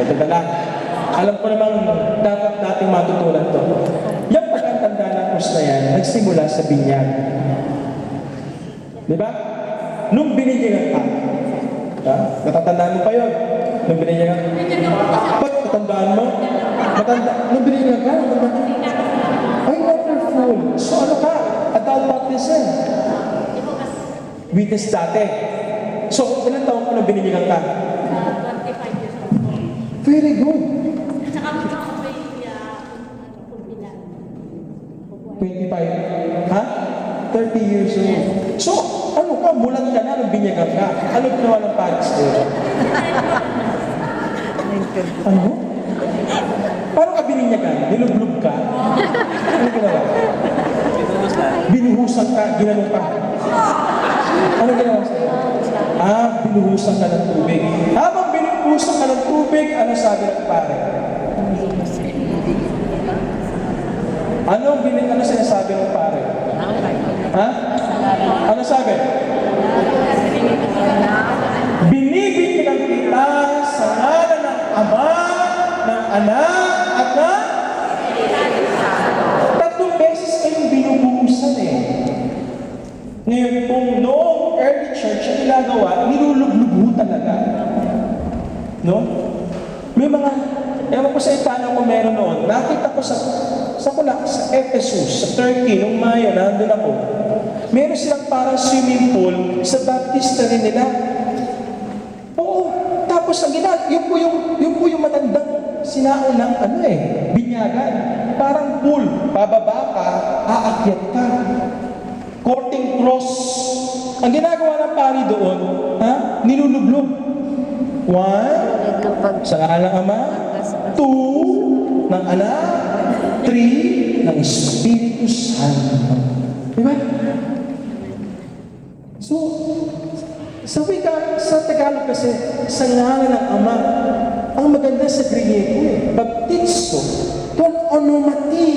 Ito na lang. Alam ko namang dapat nating matutunan to. Yung pagkatanda ng krus na yan, nagsimula sa binyag. Di ba? Nung binigyan ka, natatandaan mo pa yun? Nung binigyan ka, ba't natandaan mo? Nung binigyan ka, ay, wonderful. So ano ka? Adult baptism. Witness dati. So, ilang taon ko nung binigyan ka? 25 years old. Very good. Saka mga ako may kumpilan. 25, ha? 30 years old. So, ano ka? Mulat ka na nung binyagan ka. Ano ginawa ng parents ko? Ano? Paano ka bininyagan? Nilublog ka? Ano ginawa? Binuhusan ka, ginanong ka. Ano ginawa sa'yo? Binuhusan ka ng tubig. Habang binuhusan ka ng tubig, ano sabi ng pare? Ano sinasabi ng pare? Ha? Ano sabi? Binibigyan kita sa ngalan ng Ama, ng Anak, at ng tatlong beses kayong binubuhusan eh. Ngayon kung noong early church ang ginagawa, nilulublubho talaga. No? May mga, ewan ko sa Itana kung meron noon, nakita ko sa Ephesus, sa Turkey, nung Mayo, nandun ako. Meron silang parang swimming pool sa baptista rin nila. Oo, tapos ang yun po yung matandang sinaon ng binyagan. Parang pool, bababa ka, aakyat ka. Courting cross. Ang ginagawa ng pari doon, nilulublog. 1, sa ngalan ng Ama, 2, ng Anak, 3, ng Espiritu Santo. Diba? So, sa Tagalog kasi, sa ngalan ng Ama, ang maganda sa Griego baptizo, ton onomati.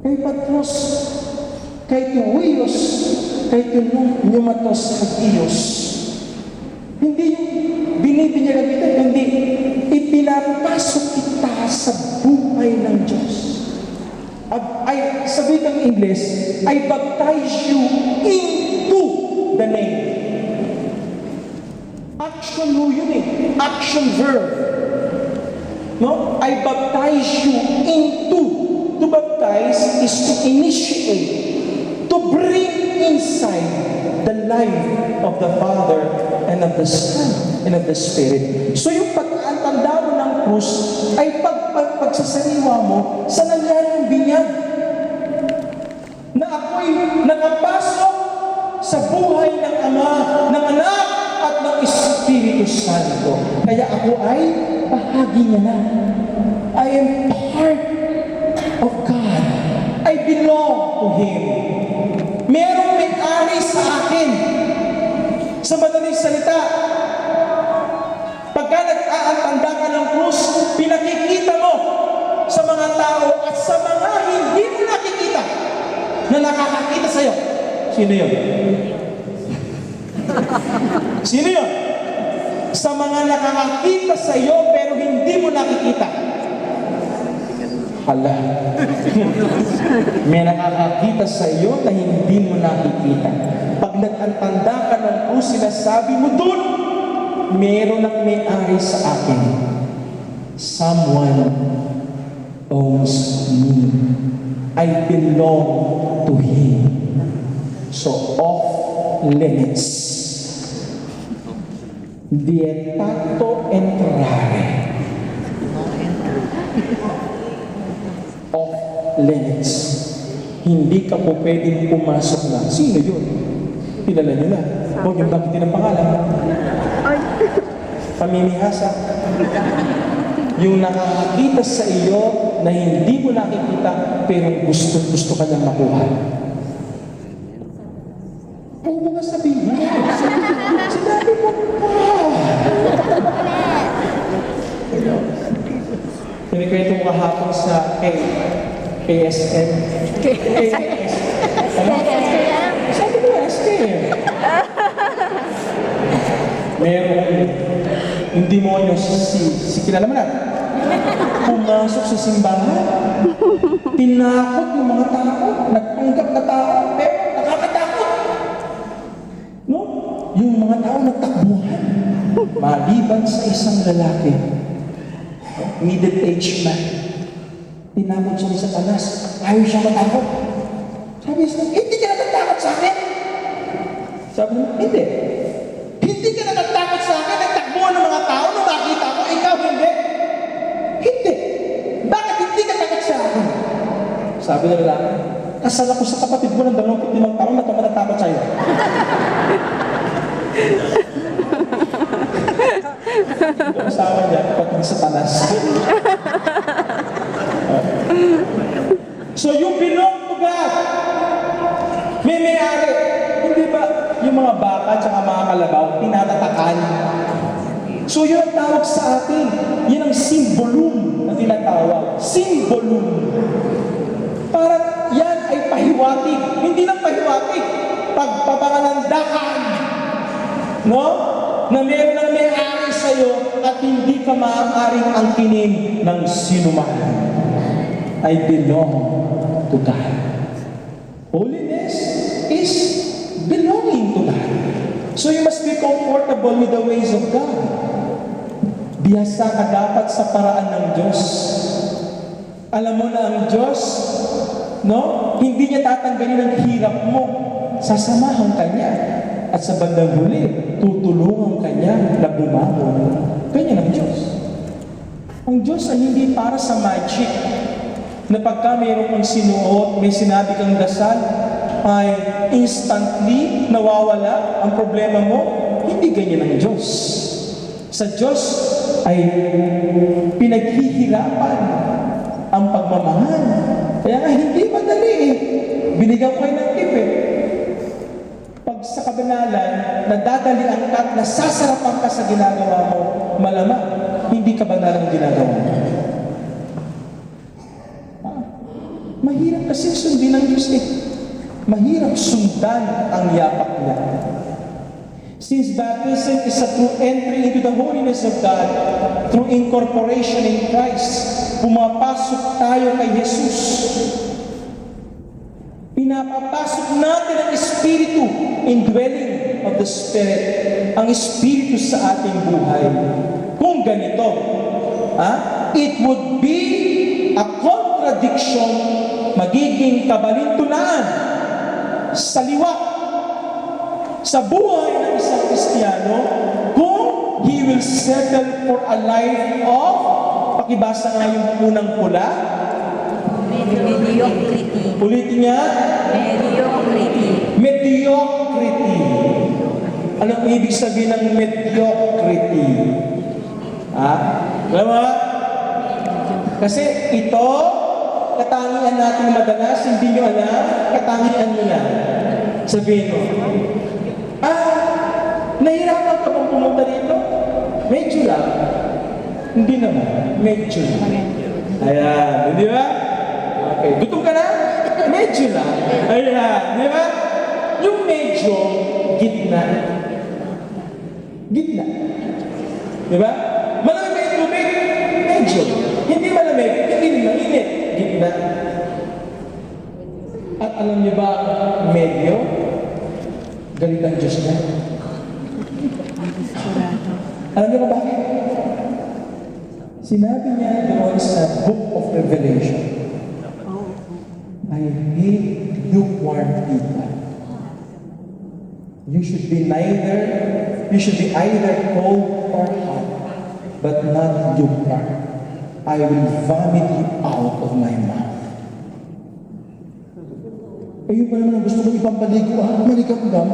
Kay Patros, kay Tuwiyos, kay Numatos Hagiyos. Hindi yung binibinyagan kita, kundi ipinapasok kita sa buhay ng Diyos. Sabi ng English, I baptize you into the name. Action mo yun Action verb. No? I baptize you into. To baptize is to initiate, to bring inside the life of the Father and of the Son and of the Spirit. So yung pagkatanda mo ng krus ay pagsasariwa mo sa nangyaring binyag na ako'y nakapasok sa buhay ng Ama, ng Anak at ng Espiritu Santo. Kaya ako ay bahagi niya na. I am part of God. I belong to Him. Merong may-ari sa akin. Sa madaling salita, pagka nag-aantanda ka ng krus, pinakikita mo sa mga tao at sa mga hindi mo nakikita na nakakakita sa'yo. Sino yun? Sino yun? Sa mga nakakakita sa'yo pero hindi mo nakikita. Hala. May nakakakita sa iyo na hindi mo nakikita. Pag nag-antanda ka ng krus, sinasabi mo doon, meron ang may-ari sa akin. Someone owns me. I belong to Him. So, off limits. Dietato entrare. Off limits. Hindi ka po pwedeng pumasok na. Sino yun? Kilala nyo na. Huwag yung bakitin ang pangalan. Pamimihasa. Yung nakakakita sa iyo na hindi mo nakikita pero gusto ka nang makuha. Huwag mo nga sabihin. Sinabi mo pa. Kinikwento ko kahapon sa KSN. Ano? Sabi ko SKM. Merong yung demonyo si kilala mo na, pumasok sa simbahan, tinakot yung mga tao, nagpanggap na tao, pero nakakatakot. No? Yung mga tao nagtakbuhan, maliban sa isang lalaki, middle-aged man, tinakot siya ni Satanas, ayaw siya matakot. Sabi niya, hindi ka natatakot sa akin. Sabi niya, hindi. Hindi ka natatakot sa akin, nagtakbuhan ng mga tao, nung makita ko, ikaw hindi. Hindi. Bakit hindi ka takot sa akin? Sabi ng lalaki, kasal ako sa kapatid mo ng 25 taon na tumatatakot sa'yo. Yung asawa niya, kapatid sa Satanas. So you belong to God. May-ari. Hindi ba yung mga baka at mga kalabaw, tinatatakan? So yun ang tawag sa atin. Yan ang symbolum na tinatawag. Symbolum. Parang yan ay pahiwatig. Hindi lang pahiwatig. Pagpapangalandakan. No? Na meron ng may-ari sa'yo at hindi ka maaaring angkinin ng sinuman. I belong to God. Holiness is belonging to God. So you must be comfortable with the ways of God. Bihasa ka dapat sa paraan ng Diyos. Alam mo na ang Diyos, no? Hindi niya tatanggalin ang hirap mo. Sasamahan ka niya. At sa bandang huli, tutulungan ka niya na bumangon. Ganyan ang Diyos. Ang Diyos ay hindi para sa magic na pagka mayroon kang sinuot, may sinabi kang dasal, ay instantly nawawala ang problema mo. Hindi ganyan ang Diyos. Sa Diyos ay pinaghihirapan ang pagmamahal. Kaya nga hindi madali eh. Binigyan ko kayo ng tip eh. Pag sa kabanalan, nadadalian ka at nasasarapan ka sa ginagawa mo, malamang hindi kabanalan ang ginagawa mo. Mahirap kasi sundin ng Diyos eh. Mahirap sundan ang yapak niya. Since baptism is a true entry into the holiness of God through incorporation in Christ, pumapasok tayo kay Jesus. Pinapapasok natin ang Espiritu, indwelling of the Spirit, ang Espiritu sa ating buhay. Kung ganito, it would be a contradiction, magiging kabalintunaan sa liwak sa buhay ng isang Kristiyano kung he will settle for a life of, pakibasa nga yung unang pula, mediocrity. ulitin niya, Mediocrity. mediocrity. Anong ibig sabihin ng mediocrity? Alam mo ba? Kasi ito, katangian natin madalas, hindi nyo alam, katangian mo na. Sabihin mo, nahirapan ka bang pumunta dito? Medyo lang. Hindi naman, medyo lang. Ayan, di ba? Okay, gutom ka na? Medyo lang. Ayan, di ba? Yung medyo, gitna. Gitna. Di ba? Malamig ba yung tubig? Medyo. Hindi malamig, hindi mainit. Gitna. At alam niyo ba, medyo, galit ang Diyos na. Alam niyo ba bakit? Sinabi niya doon sa Book of Revelation, I hate lukewarm people. You should be either cold or hot, but not lukewarm. I will vomit you out of my mouth. Ayun pa naman ang gusto ko ipapaligo, maligam-gam.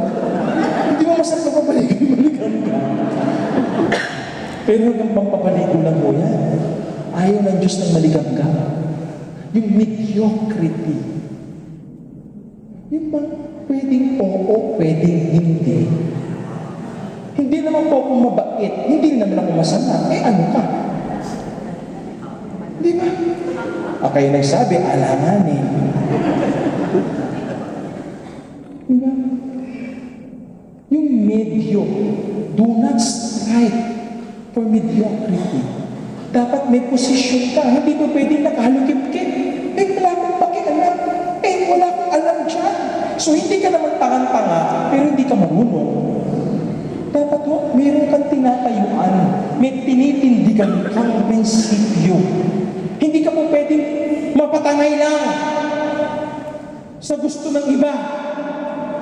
Hindi mo masarap na papaligo, maligam-gam. Pero hanggang pampapaligo lang mo yan. Ayaw ng Diyos ng maligam-gam. Yung mediocrity. Yung bang pwedeng oo, pwedeng hindi. Hindi naman po akong mabait, hindi naman ako masama. Ano ka? Di ba? Kayo nagsabi, alanganin. Diba? Yung medyo, do not strive for mediocrity. Dapat may posisyon ka. Hindi pa pwedeng nakahalukip-kip. Wala akong pakialam. Wala akong alam dyan. So hindi ka naman tangan-tanga, pero hindi ka marunong. Dapat meron kang tinatayuan. May tinitindigan kang prinsipyo. Hindi ka po pwedeng mapatangay lang sa gusto ng iba.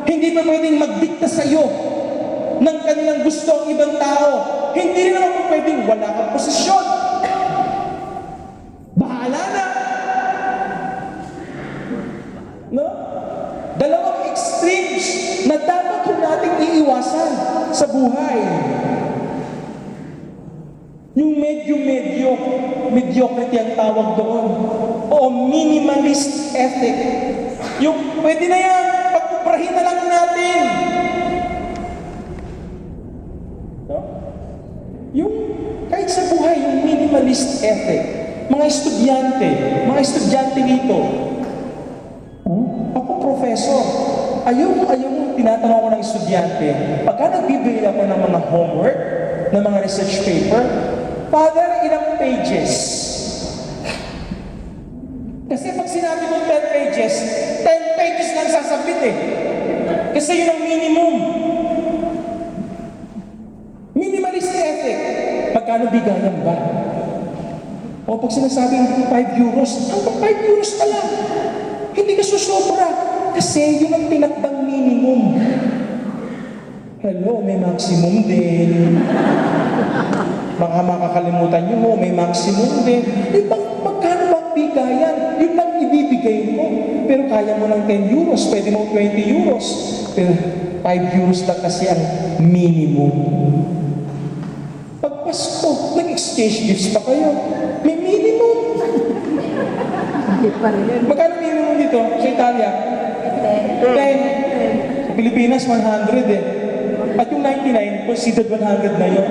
Hindi pa pwedeng magdikta sa iyo ng kanilang gusto ang ibang tao. Hindi rin naman po pwedeng wala kang posisyon. Bahala na. No? Dalawang extremes na dapat po nating iiwasan sa buhay. Yung medyo-medyo, mediocrity ang tawag doon. O minimalist ethic. Yung pwede na yan, pagpuprahin na lang natin. No? Yung kahit sa buhay, yung minimalist ethic. Mga estudyante dito. Ako professor. Ayaw tinatanong ko ng estudyante, pagka nagbibigay ako ng mga homework, ng mga research paper, Father, ilang pages? Kasi pag sinabi mo 10 pages, 10 pages lang sasabit eh. Kasi yun ang minimum. Minimalist ethic. Magkano bigayan ba? O pag sinasabing 5 euros, hanggang 5 euros ka lang. Hindi ka susobra. Kasi yun ang tinakdang minimum. Hello, may maximum din. Baka makakalimutan nyo, may maximum din. Magkano ba ang bigayan? Yun lang ibibigay mo. Pero kaya mo ng 10 euros, pwede mo 20 euros. Pero 5 euros lang kasi ang minimum. Pag Pasko, nag-exchange gifts pa kayo. May minimum. Hindi pa rin yun. Magkano minimum dito sa Italia? 10. Sa Pilipinas, 100 eh. At yung 99, considered 100 na yun.